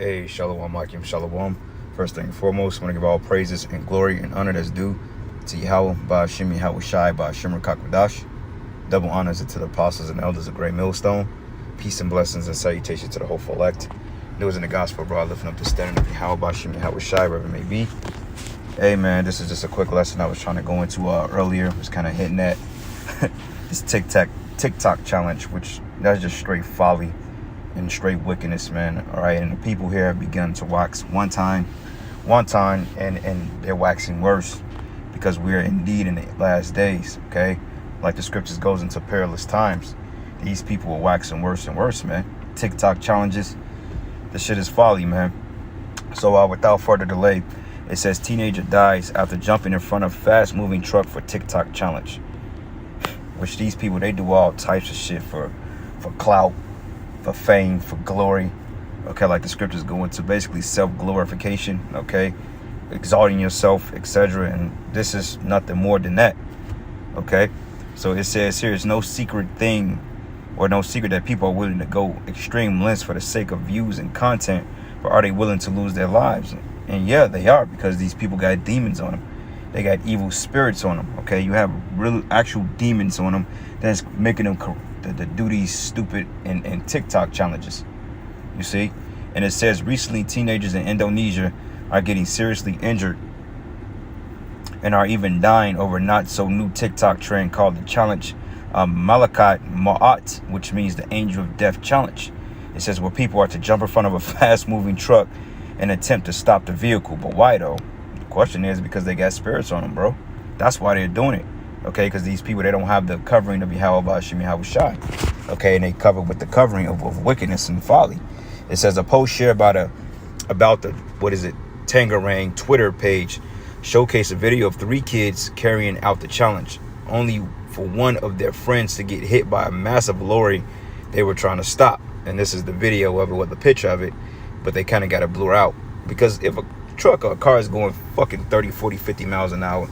Hey, Shalom, Akim, Shalom. First thing and foremost, I want to give all praises and glory and honor that's due to Yahweh, Ba'ashim Yahweh Shai, Ba'ashim Rakakwadash. Double honors to the apostles and elders of Great Millstone. Peace and blessings and salutation to the hopeful elect. News in the gospel, bro. Lifting up the standard of Yahweh, Ba'ashim Yahweh Shai, wherever it may be. Hey, man, this is just a quick lesson I was trying to go into earlier. I was kind of hitting at this TikTok challenge, which that's just straight folly and straight wickedness, man. All right, and the people here have begun to wax one time, and they're waxing worse because we're indeed in the last days. Okay, like the scriptures goes into perilous times. These people are waxing worse and worse, man. TikTok challenges, this shit is folly, man. So without further delay, it says teenager dies after jumping in front of fast-moving truck for TikTok challenge. Which these people, they do all types of shit for clout, for fame, for glory. Okay, like the scriptures go into basically self-glorification, okay, exalting yourself, etc. And this is nothing more than that. Okay, so it says here, it's no secret thing or no secret that people are willing to go extreme lengths for the sake of views and content, but are they willing to lose their lives? And yeah, they are, because these people got demons on them. They got evil spirits on them. Okay, you have real actual demons on them that's making them to do these stupid and TikTok challenges. You see? And it says recently teenagers in Indonesia are getting seriously injured and are even dying over not so new TikTok trend called the challenge Malaikat Maut, which means the angel of death challenge. It says where people are to jump in front of a fast moving truck and attempt to stop the vehicle. But why though? The question is because they got spirits on them, bro. That's why they're doing it. Okay, because these people, they don't have the covering of Yahweh Ba'ashim Yahweh Shai. Okay, and they cover with the covering of wickedness and folly. It says a post shared about the Tangerang Twitter page showcased a video of 3 kids carrying out the challenge, only for one of their friends to get hit by a massive lorry they were trying to stop. And this is the video of it with the picture of it, but they kind of got it blurred out because if a truck or a car is going fucking 30, 40, 50 miles an hour,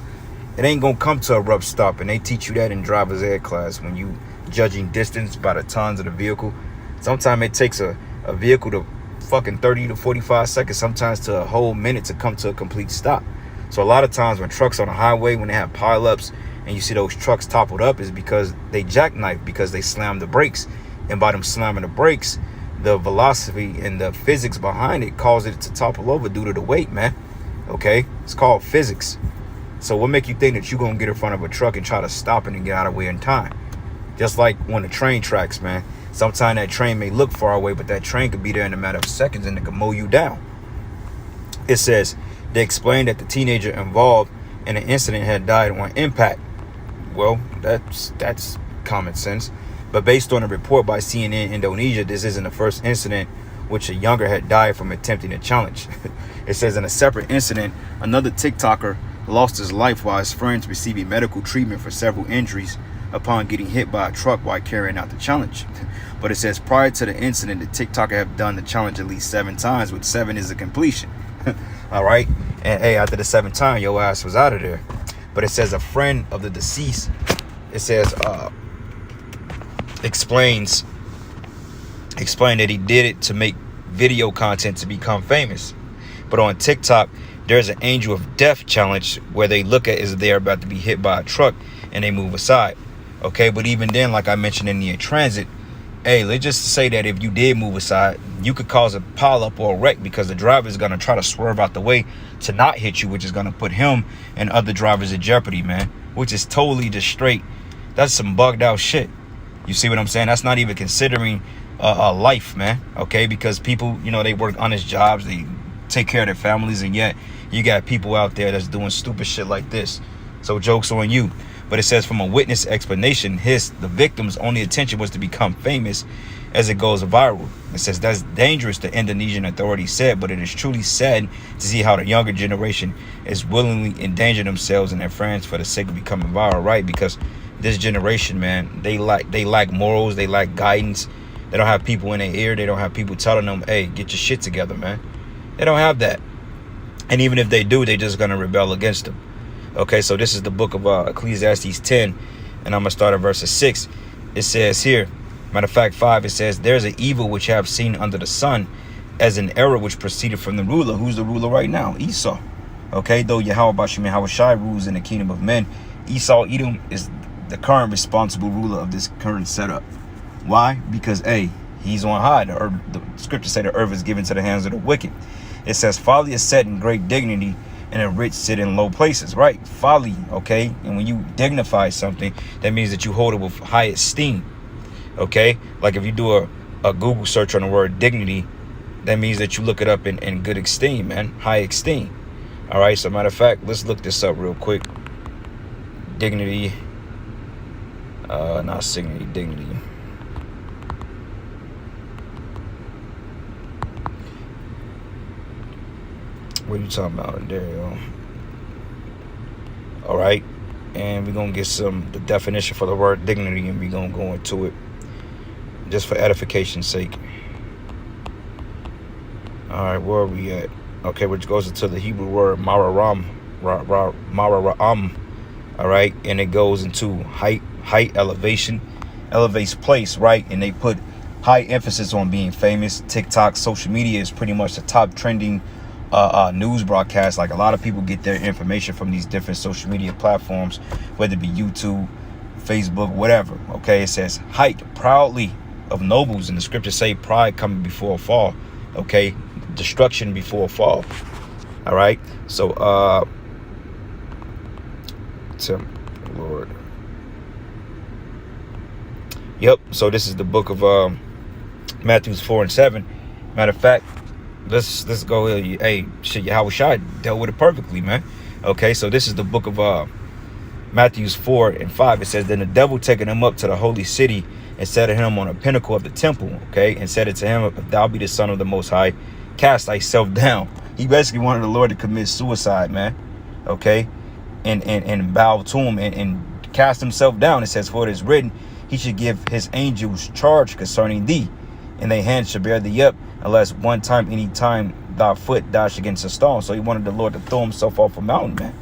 it ain't gonna come to a rough stop. And they teach you that in driver's ed class when you judging distance by the tons of the vehicle. Sometimes it takes a vehicle to fucking 30 to 45 seconds, sometimes to a whole minute to come to a complete stop. So a lot of times when trucks on the highway, when they have pileups and you see those trucks toppled up, is because they jackknife, because they slam the brakes. And by them slamming the brakes, the velocity and the physics behind it cause it to topple over due to the weight, man. Okay, it's called physics. So what make you think that you're going to get in front of a truck and try to stop it and get out of the way in time? Just like when the train tracks, man. Sometimes that train may look far away, but that train could be there in a matter of seconds and it could mow you down. It says they explained that the teenager involved in the incident had died on impact. Well, that's common sense. But based on a report by CNN Indonesia, this isn't the first incident which a younger had died from attempting a challenge. It says in a separate incident, another TikToker lost his life while his friends receiving medical treatment for several injuries upon getting hit by a truck while carrying out the challenge. But it says prior to the incident, the TikToker have done the challenge at least 7 times, with 7 is a completion. All right. And hey, after the 7th time, your ass was out of there. But it says a friend of the deceased, it says, explained that he did it to make video content to become famous. But on TikTok, there's an angel of death challenge where they look at as they're about to be hit by a truck and they move aside. Okay, but even then, like I mentioned in the transit, hey, let's just say that if you did move aside, you could cause a pileup or a wreck because the driver is going to try to swerve out the way to not hit you, which is going to put him and other drivers in jeopardy, man, which is totally just straight. That's some bugged out shit. You see what I'm saying? That's not even considering a life, man. Okay, because people, you know, they work honest jobs, they take care of their families, and yet you got people out there that's doing stupid shit like this. So joke's on you. But it says from a witness explanation, the victim's only intention was to become famous as it goes viral. It says that's dangerous, the Indonesian authorities said, but it is truly sad to see how the younger generation is willingly endangering themselves and their friends for the sake of becoming viral, right? Because this generation, man, they lack morals, they lack guidance. They don't have people in their ear. They don't have people telling them, hey, get your shit together, man. They don't have that. And even if they do, they're just going to rebel against them. Okay, so this is the book of Ecclesiastes 10, and I'm going to start at verse 6. It says here, matter of fact, 5, it says, there's an evil which I have seen under the sun, as an error which proceeded from the ruler. Who's the ruler right now? Esau. Okay, though Yahweh Bashim Yahweh Shai rules in the kingdom of men, Esau Edom is the current responsible ruler of this current setup. Why? Because he's on high. The scriptures say the earth is given to the hands of the wicked. It says folly is set in great dignity, and the rich sit in low places. Right? Folly. Okay, and when you dignify something, that means that you hold it with high esteem. Okay, like if you do a Google search on the word dignity, that means that you look it up in good esteem, man, high esteem. All right, so matter of fact, let's look this up real quick. Dignity, not dignity, dignity. What are you talking about? There you go. All right, and we're gonna get the definition for the word dignity, and we're gonna go into it just for edification's sake. All right, where are we at? Okay, which goes into the Hebrew word mararam, all right, and it goes into height, elevation, elevates place, right? And they put high emphasis on being famous. TikTok, social media is pretty much the top trending news broadcast. Like a lot of people get their information from these different social media platforms, whether it be YouTube, Facebook, whatever. Okay, it says height proudly of nobles, and the scriptures say pride coming before a fall. Okay, destruction before a fall. All right, so Lord, yep. So this is the book of Matthew 4 and 7. Matter of fact, let's go. Hey, shit, Yahweh Shai dealt with it perfectly, man. Okay, so this is the book of Matthew 4 and 5. It says, then the devil taking him up to the holy city and set him on a pinnacle of the temple, okay, and said it to him, if thou be the son of the Most High, cast thyself down. He basically wanted the Lord to commit suicide, man, okay, and bow to him and cast himself down. It says, for it is written, he should give his angels charge concerning thee, and their hands shall bear thee up, unless any time thy foot dash against a stone. So he wanted the Lord to throw himself off a mountain, man,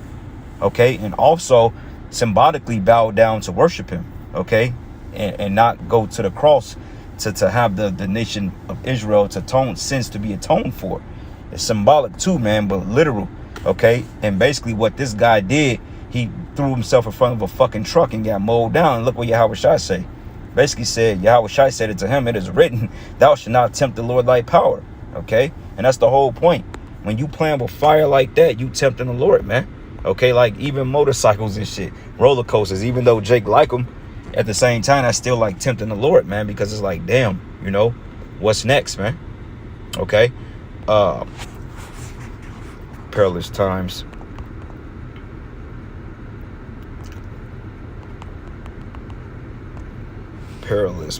okay, and also symbolically bow down to worship him, okay, and not go to the cross to have the nation of Israel to atone sins to be atoned for. It's symbolic too, man, but literal, okay? And basically what this guy did, he threw himself in front of a fucking truck and got mowed down. Look what Yahweh Shai say. Basically said, Yahweh Shai said it to him, it is written, thou shalt not tempt the Lord thy power, okay? And that's the whole point. When you playing with fire like that, you tempting the Lord, man. Okay, like even motorcycles and shit, roller coasters, even though Jake like them, at the same time, I still like tempting the Lord, man, because it's like, damn, you know, what's next, man? Okay. Perilous times. Perilous.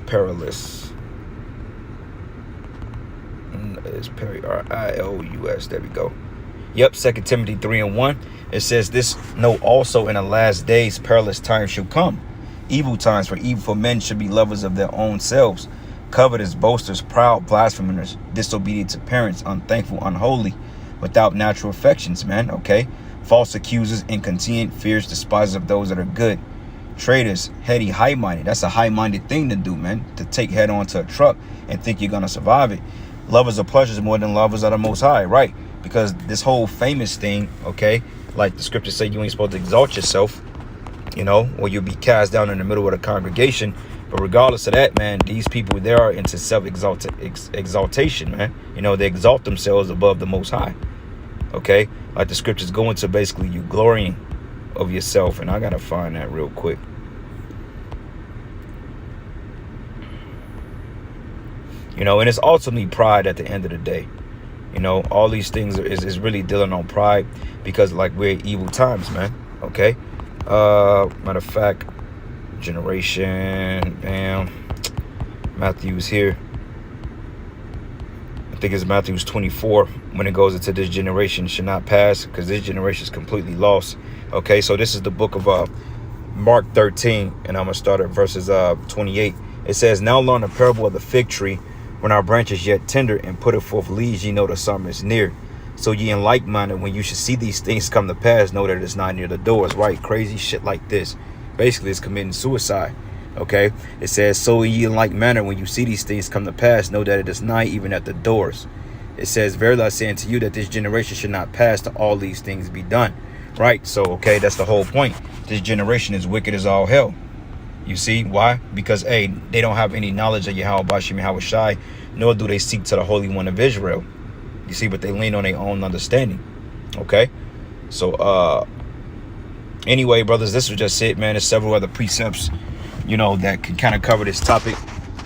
It's Perious. There we go. Yep, 2 Timothy 3 and 1. It says, this note also in the last days perilous times shall come. Evil times, for evil men should be lovers of their own selves, covetous, boasters, proud, blasphemers, disobedient to parents, unthankful, unholy, without natural affections, man, okay? False accusers, incontinent, fierce, despisers of those that are good, traitors, heady, high-minded. That's a high-minded thing to do, man, to take head on to a truck and think you're going to survive it. Lovers of pleasures more than lovers of the Most High, right? Because this whole famous thing, okay, like the scriptures say you ain't supposed to exalt yourself, you know, or you'll be cast down in the middle of the congregation. But regardless of that, man, these people, they are into self-exaltation, man. You know, they exalt themselves above the Most High, okay? Like the scriptures go into basically you glorying of yourself. And I got to find that real quick. You know, and it's ultimately pride at the end of the day. You know, all these things is really dealing on pride because, like, we're evil times, man, okay? Matter of fact, generation, bam, Matthew's here. I think it's Matthew's 24 when it goes into this generation should not pass, because this generation is completely lost. Okay, so this is the book of Mark 13, and I'm gonna start at verses 28. It says, now learn the parable of the fig tree. When our branch is yet tender and putteth forth leaves, ye know the summer is near. So ye in like manner, when you should see these things come to pass, know that it's not near the doors, right? Crazy shit like this. Basically, it's committing suicide, okay? It says, so ye in like manner, when you see these things come to pass, know that it is nigh even at the doors. It says, verily I say unto you that this generation should not pass till all these things be done. Right? So, okay, that's the whole point. This generation is wicked as all hell. You see why? Because A, they don't have any knowledge of Yahweh Bashim Yahweh Shai, nor do they seek to the Holy One of Israel. You see, but they lean on their own understanding. Okay? So, anyway, brothers, this was just it, man. There's several other precepts, you know, that can kind of cover this topic.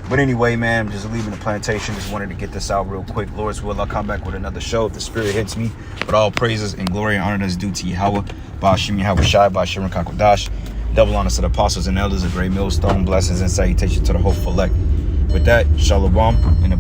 But anyway, man, I'm just leaving the plantation. Just wanted to get this out real quick. Lord's will, I'll come back with another show if the spirit hits me. But all praises and glory and honor that's due to Yahweh, Ba'ashim Yahweh Shai, Ba'ashim Kakwadash. Double honors to the apostles and elders, a great millstone, blessings and salutations to the hopeful elect. With that, shalom and a